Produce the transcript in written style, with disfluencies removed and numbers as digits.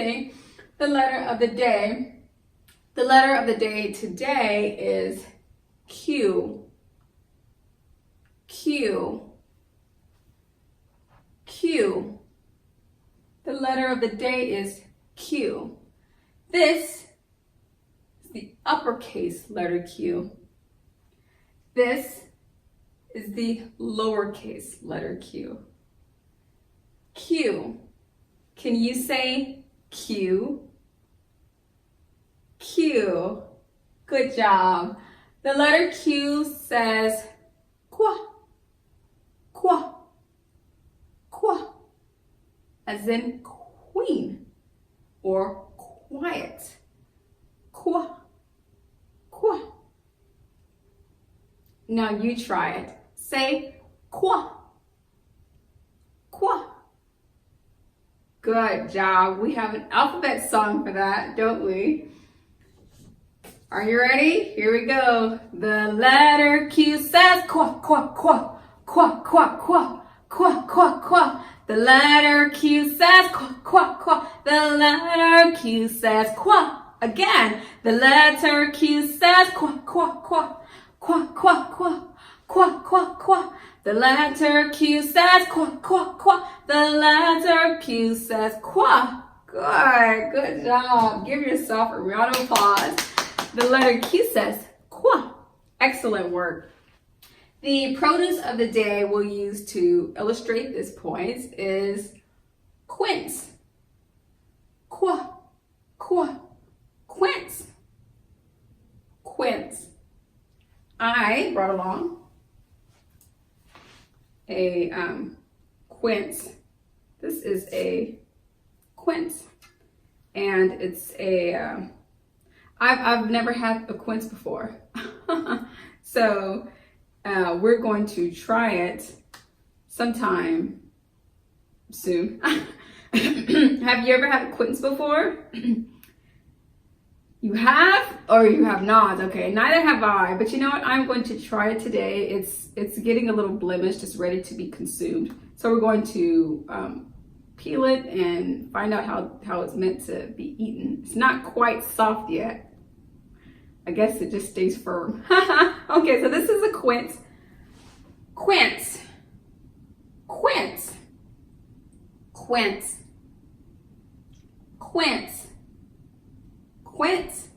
say the letter of the day. The letter of the day today is Q. Q. Q. The letter of the day is Q. This is the uppercase letter Q. This is the lowercase letter Q. Q. Can you say Q? Q. Good job. The letter Q says qua, qua, qua, as in queen or quiet. Qua, qua. Now you try it. Say qua, qua. Good job. We have an alphabet song for that, don't we? Are you ready? Here we go. The letter Q says qua, qua, qua, qua, qua, qua, qua, qua, qua. The letter Q says qua, qua, qua. The letter Q says qua. Again, the letter Q says qua, qua, qua, qua, qua, qua, qua, qua, qua. The letter Q says qua, qua, qua. The letter Q says qua. Good job. Give yourself a round of applause. The letter Q says qua. Excellent work. The produce of the day we'll use to illustrate this point is quince. Qua, qua, quince. Quince. I brought along a quince. This is a quince, and it's a I've never had a quince before. So we're going to try it sometime soon. Have you ever had a quince before? You have or you have not? Okay, neither have I, but you know what? I'm going to try it today. It's getting a little blemished, it's ready to be consumed. So we're going to peel it and find out how it's meant to be eaten. It's not quite soft yet. I guess it just stays firm. Okay, so this is a quince. Quince. Quince. Quince. Quince. Quince.